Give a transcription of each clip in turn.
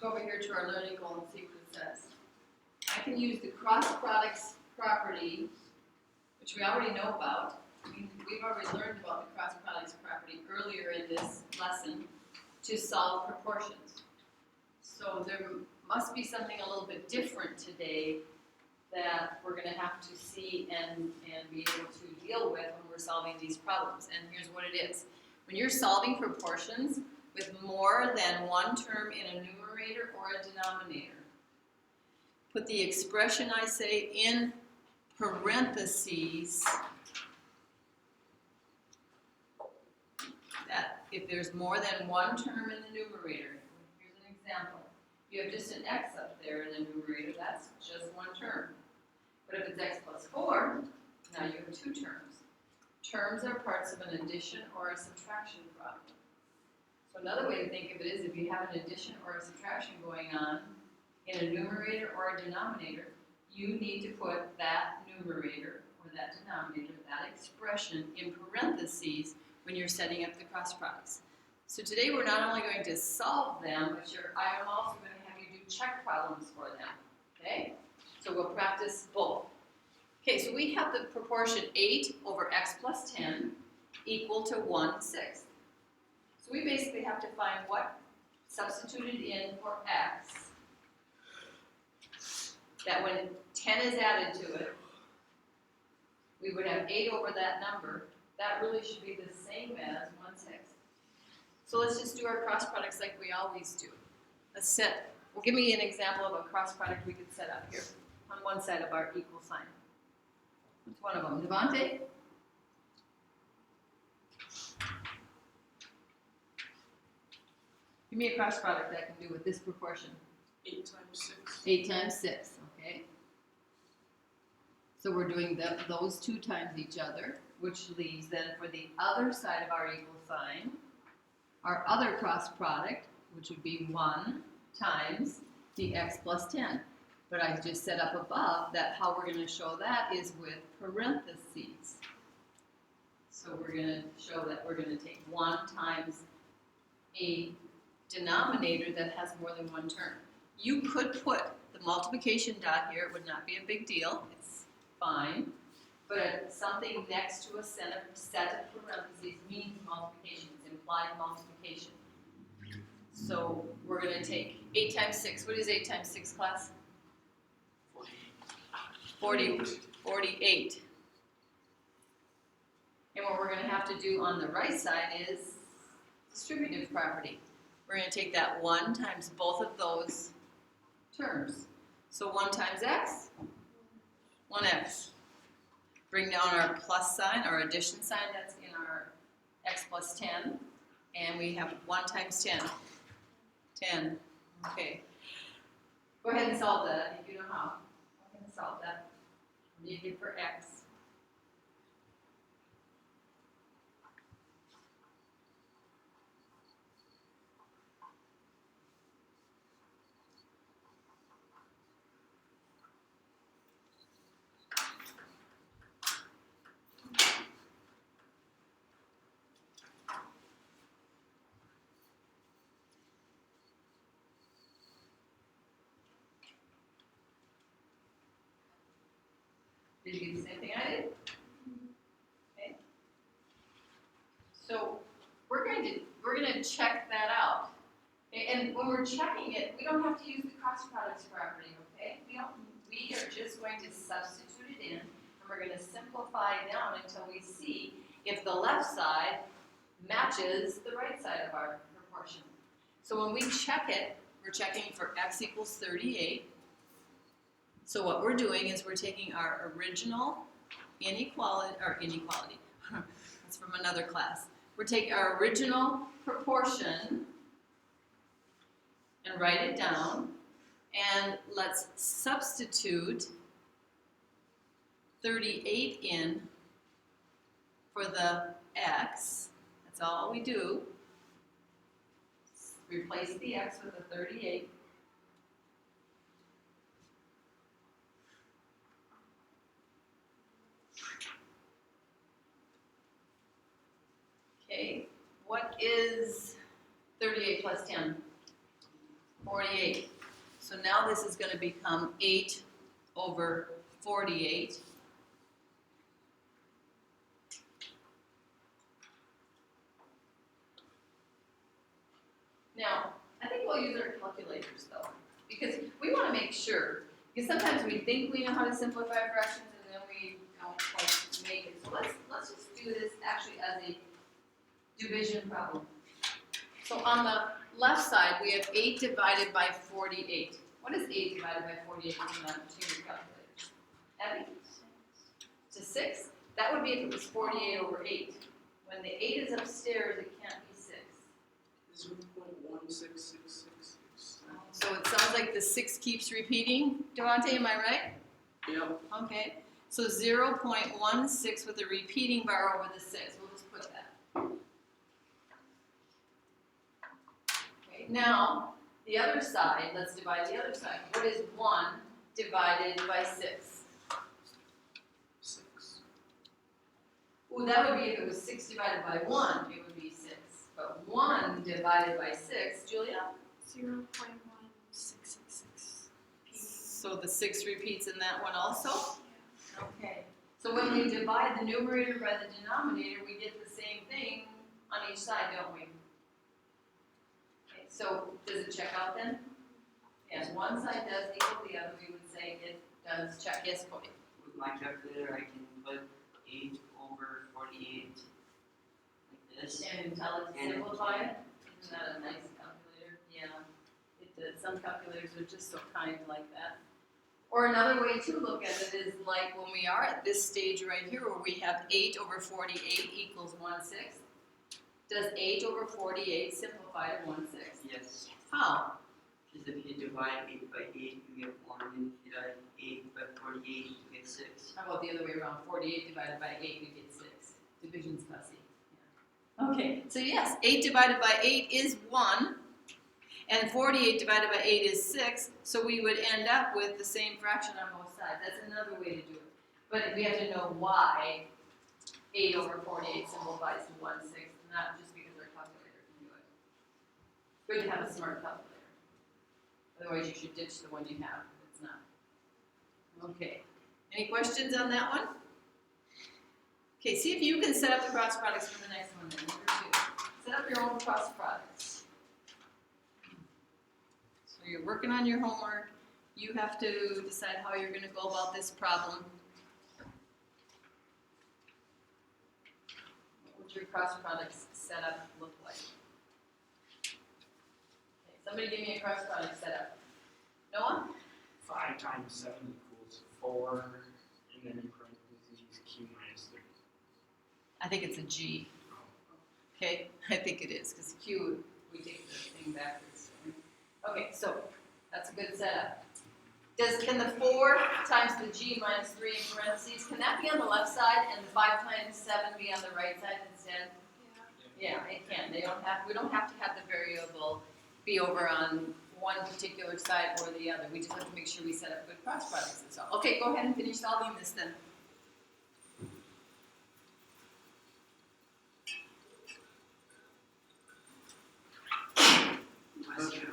go over here to our learning goal and see what it says. I can use the cross products property, which we already know about. We've already learned about the cross products property earlier in this lesson to solve proportions. So there must be something a little bit different today that we're going to have to see and be able to deal with when we're solving these problems. And here's what it is. When you're solving proportions with more than one term in a numerator or a denominator, put the expression, I say, in parentheses, that if there's more than one term in the numerator, here's an example. You have just an x up there in the numerator, that's just one term. But if it's x plus 4, now you have two terms. Terms are parts of an addition or a subtraction problem. So another way to think of it is if you have an addition or a subtraction going on in a numerator or a denominator, you need to put that numerator or that denominator, that expression in parentheses when you're setting up the cross products. So today we're not only going to solve them, but I am also going to have you do check problems for them. Okay? So we'll practice both. Okay, so we have the proportion 8 over x plus 10 equal to 1/6. So we basically have to find what substituted in for x, that when 10 is added to it, we would have 8 over that number. That really should be the same as 1/6. So let's just do our cross products like we always do. Well, give me an example of a cross product we could set up here on one side of our equal sign. What's one of them? Devante? Give me a cross product that can do with this proportion. 8 times 6. 8 times 6, okay. So we're doing those 2 times each other, which leaves then for the other side of our equal sign, our other cross product, which would be 1 times the x plus 10. But I just set up above that how we're going to show that is with parentheses. So we're going to show that we're going to take 1 times a denominator that has more than one term. You could put the multiplication dot here. It would not be a big deal. It's fine. But something next to a set of parentheses means multiplication. It's implied multiplication. So we're going to take 8 times 6. What is 8 times 6, class? 48. And what we're going to have to do on the right side is distributive property. We're going to take that 1 times both of those terms. So 1 times x, 1x. Bring down our plus sign, our addition sign, that's in our x plus 10. And we have 1 times 10. 10. Okay. Go ahead and solve that if you know how. Go ahead and solve that. What do you get for x? Did you do the same thing I did? Okay. So we're going to check that out. Okay? And when we're checking it, we don't have to use the cross products property, okay? We are just going to substitute it in, and we're going to simplify down until we see if the left side matches the right side of our proportion. So when we check it, we're checking for x equals 38. So what we're doing is we're taking our original inequality, that's from another class. We're taking our original proportion and write it down, and let's substitute 38 in for the x. That's all we do. Replace the x with the 38. Okay, what is 38 plus 10? 48. So now this is going to become 8 over 48. Now, I think we'll use our calculators though, because we want to make sure, because sometimes we think we know how to simplify fractions and then we don't quite make it. So let's just do this actually as a division problem. So on the left side, we have 8 divided by 48. What is 8 divided by 48 in the two calculators? Abby? To 6? That would be if it was 48 over 8. When the 8 is upstairs, it can't be 6. 0.166666. So it sounds like the 6 keeps repeating. Devontae, am I right? Yep. Okay. So 0.16 with a repeating bar over the 6. We'll just put that. Okay. Now, the other side, let's divide the other side. What is 1 divided by 6? 6. Ooh, that would be if it was 6 divided by 1, it would be 6. But 1 divided by 6, Julia? 0.1666. So the 6 repeats in that one also? Okay. So when we divide the numerator by the denominator, we get the same thing on each side, don't we? Okay, so does it check out then? Yes, one side does equal the other, we would say it does check. Yes, Cody? With my calculator, I can put 8 over 48 like this. And tell it to simplify it? Isn't that a nice calculator? Yeah, it does. Some calculators are just so kind like that. Or another way to look at it is like when we are at this stage right here where we have 8 over 48 equals 1/6. Does 8 over 48 simplify to 1/6? Yes, How? because if you divide 8 by 8, you get 1, and if you divide 8 by 48, you get 6. How about the other way around? 48 divided by 8, we get 6. Division's fussy. Yeah. Okay, so yes, 8 divided by 8 is 1, and 48 divided by 8 is 6, so we would end up with the same fraction on both sides. That's another way to do it. But we have to know why 8 over 48 simplifies to 1/6, not just because our calculator can do it. Good to have a smart calculator. Otherwise, you should ditch the one you have if it's not. Okay. Any questions on that one? Okay, see if you can set up the cross products for the next one then. Number 2. Set up your own cross products. So you're working on your homework. You have to decide how you're going to go about this problem. What would your cross products setup look like? Okay, somebody give me a cross product setup. Noah? 5 times 7 equals 4, and then in parentheses q minus 3. I think it's a G. Okay, I think it is, because Q, we take the thing backwards. Okay, so that's a good setup. Can the 4 times the G minus 3 in parentheses, can that be on the left side and the 5 times 7 be on the right side instead? Yeah, it can. We don't have to have the variable be over on one particular side or the other. We just have to make sure we set up good cross products and so on. Okay, go ahead and finish solving this then. Okay.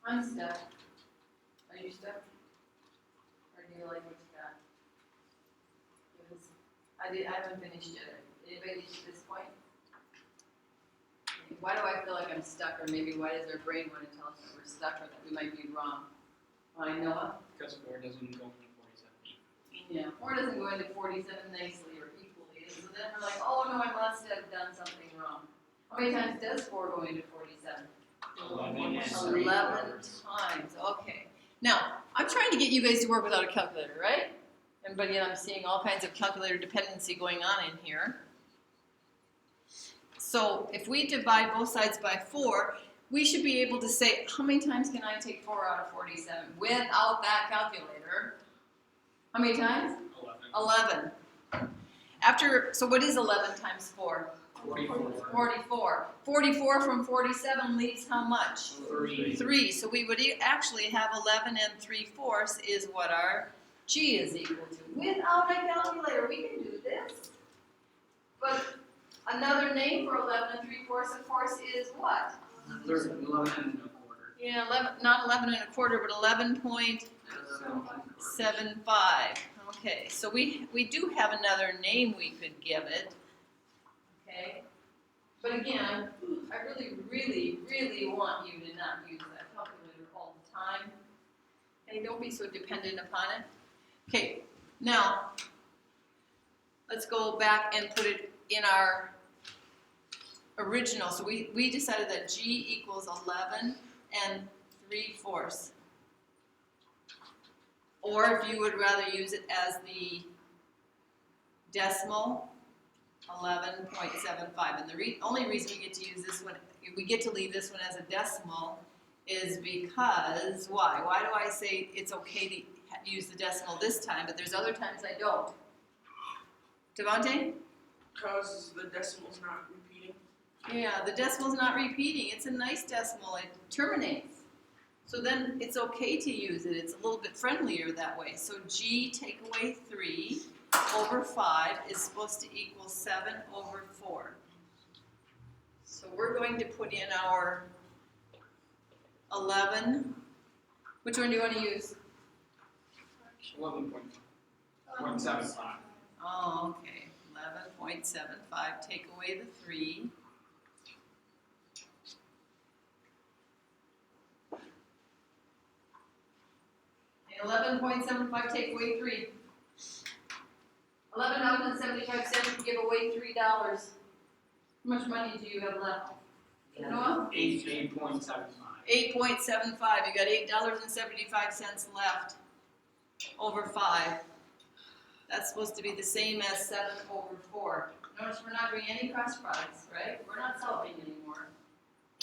I'm stuck. Are you stuck? Or do you like what you got? I haven't finished yet. Anybody to this point? Why do I feel like I'm stuck, or maybe why does our brain want to tell us that we're stuck or that we might be wrong? Why, Noah? Because 4 doesn't go into 47. Yeah, 4 doesn't go into 47 nicely or equally, so then we're like, oh no, I must have done something wrong. How many times does 4 go into 47? 11 times, okay. Now, I'm trying to get you guys to work without a calculator, right? But yet I'm seeing all kinds of calculator dependency going on in here. So if we divide both sides by 4, we should be able to say, how many times can I take 4 out of 47 without that calculator? How many times? 11. So what is 11 times 4? 44. 44 from 47 leaves how much? 3. So we would actually have 11 and 3/4 is what our G is equal to. Without a calculator, we can do this. But another name for 11 and 3/4, of course, is what? 11 1/4. Yeah, 11, not 11 1/4, but 11.75. Okay, so we do have another name we could give it. Okay, but again, I really, really, really want you to not use that calculator all the time. Okay, don't be so dependent upon it. Okay, now let's go back and put it in our original. So we decided that G equals 11 and 3/4. Or if you would rather use it as the decimal, 11.75. And the only reason we get to use this one, we get to leave this one as a decimal, is because, why? Why do I say it's okay to use the decimal this time, but there's other times I don't? Devontae? Because the decimal's not repeating. Yeah, the decimal's not repeating. It's a nice decimal. It terminates. So then it's okay to use it. It's a little bit friendlier that way. So G take away 3 over 5 is supposed to equal 7/4. So we're going to put in our 11. Which one do you want to use? 11.75. Oh, okay. 11.75. Take away the 3. Okay, 11.75 take away 3. $11.75 give away $3. How much money do you have left? Noah? 8.75. 8.75. You got $8.75 left over 5. That's supposed to be the same as 7/4. Notice we're not doing any cross products, right? We're not solving anymore.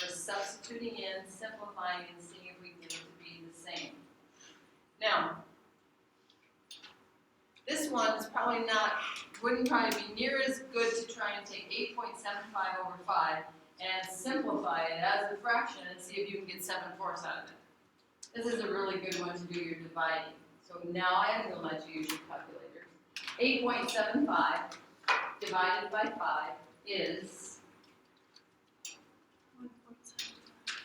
We're substituting in, simplifying, and seeing if we can get it to be the same. Now, this one's wouldn't probably be near as good to try and take 8.75 over 5 and simplify it as a fraction and see if you can get 7/4 out of it. This is a really good one to do your dividing. So now I am going to let you use your calculators. 8.75 divided by 5 is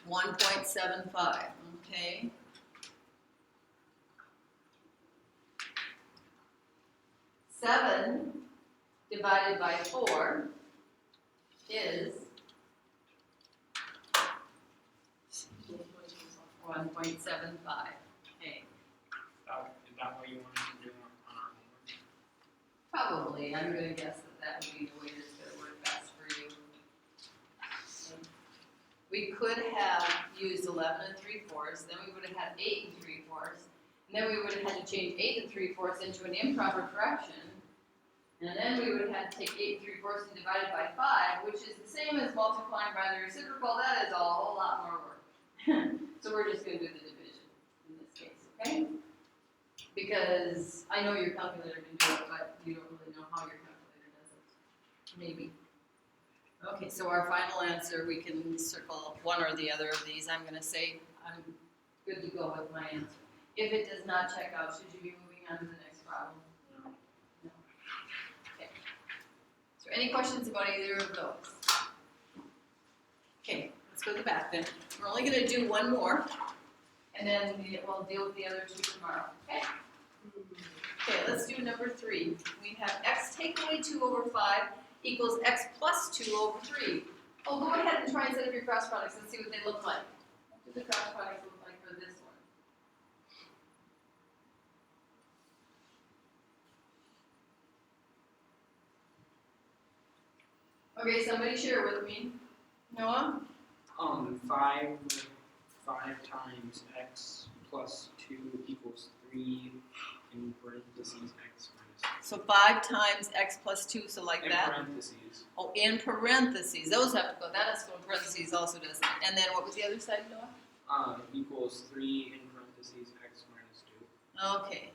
1.75, okay? Seven divided by 4 is 1.75. Okay. Is that what you wanted to do on our homework? Probably. I'm going to guess that would be the way that's going to work best for you. We could have used 11 3/4, then we would have had 8 3/4, and then we would have had to change 8 3/4 into an improper fraction, and then we would have had to take 8 3/4 and divide it by 5, which is the same as multiplying by the reciprocal. That is a whole lot more work. So we're just going to do the division in this case, okay? Because I know your calculator can do it, but you don't really know how your calculator does it. Maybe. Okay, so our final answer, we can circle one or the other of these. I'm going to say I'm good to go with my answer. If it does not check out, should you be moving on to the next problem? No. Okay. Is there any questions about either of those? Okay, let's go to the back then. We're only going to do one more, and then we'll deal with the other two tomorrow. Okay? Okay, let's do number 3. We have x take away 2 over 5 equals x plus 2 over 3. Oh, go ahead and try and set up your cross products and see what they look like. What do the cross products look like for this one? Okay, somebody share with me. Noah? 5 times x plus 2 equals 3 in parentheses x minus So 5 times x plus 2, so like 2. In that? parentheses. Oh, in parentheses, those have to go, that has to go in parentheses also, doesn't it? And then what was the other side, Noah? Equals 3 in parentheses x minus 2. Okay.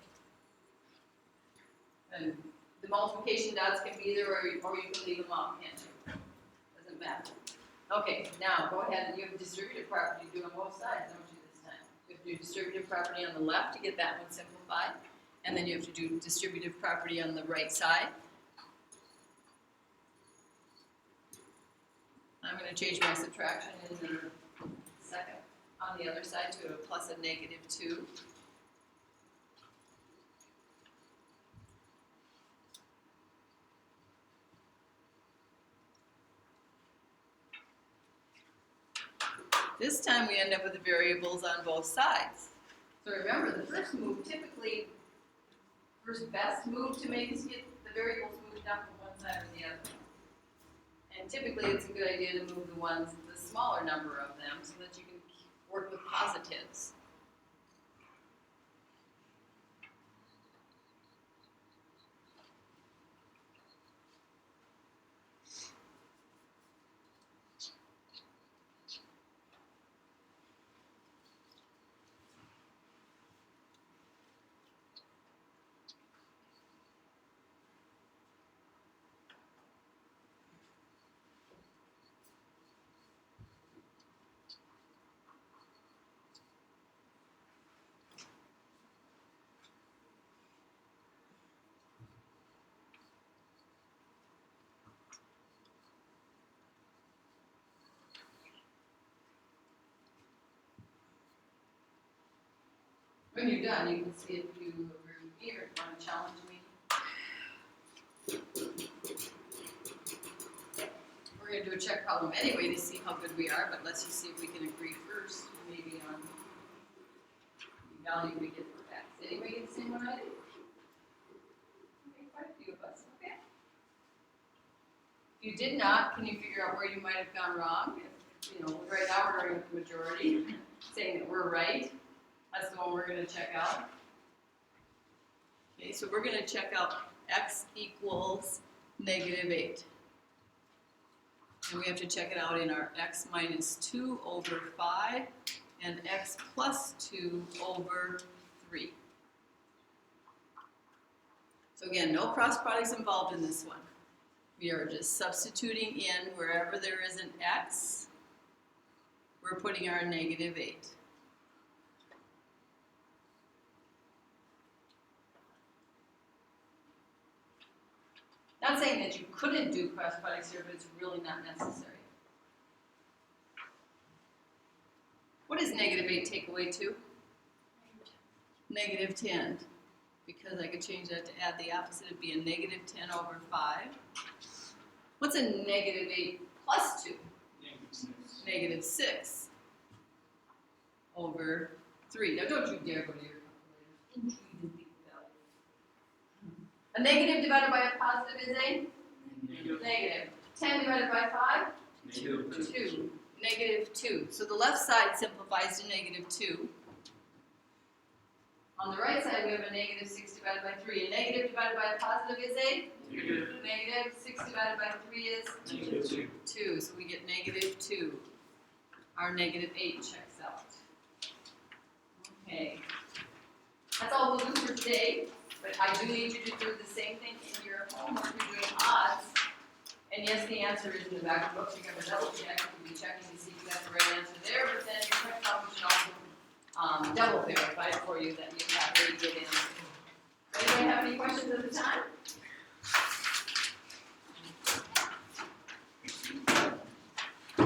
And the multiplication dots can be there, or you can leave them off, can't you? Doesn't matter. Okay, now go ahead and you have distributive property to do on both sides, don't you, this time? You have to do distributive property on the left to get that one simplified, and then you have to do distributive property on the right side. I'm going to change my subtraction in the second on the other side to a plus a negative 2. This time we end up with the variables on both sides. So remember, the first move typically, first best move to make is get the variables moved up from one side or the other. And typically it's a good idea to move the smaller number of them so that you can work with positives. When you're done, you can see if you agree with me or if you want to challenge me. We're going to do a check problem anyway to see how good we are, but let's just see if we can agree first, maybe on the value we get for x. Anybody get the same one I did? Okay, quite a few of us, okay. If you did not, can you figure out where you might have gone wrong? If, right now we're going with the majority, saying that we're right. That's the one we're going to check out. Okay, so we're going to check out x equals negative 8. And we have to check it out in our x minus 2 over 5 and x plus 2 over 3. So again, no cross products involved in this one. We are just substituting in wherever there is an x, we're putting our negative 8. Not saying that you couldn't do cross products here, but it's really not necessary. What does negative 8 take away to? Negative 10. Because I could change that to add the opposite, it'd be a negative 10 over 5. What's a negative 8 plus 2? Negative 6. Negative 6 over 3. Now don't you dare go to your calculator. A negative divided by a positive is a? Negative. 10 divided by 5? Negative 2. Negative 2. So the left side simplifies to negative 2. On the right side we have a negative 6 divided by 3. A negative divided by a positive is a? Negative 6 divided by 3 is? Negative 2. 2. So we get negative 2. Our negative 8 checks out. Okay. That's all we'll do for today. But I do need you to do the same thing in your homework. You're doing odds. And yes, the answer is in the back of the book. You're going to double check. You'll be checking to see if you got the right answer there. But then your check problem should also double verify for you that you have a good answer. Anybody have any questions at the time?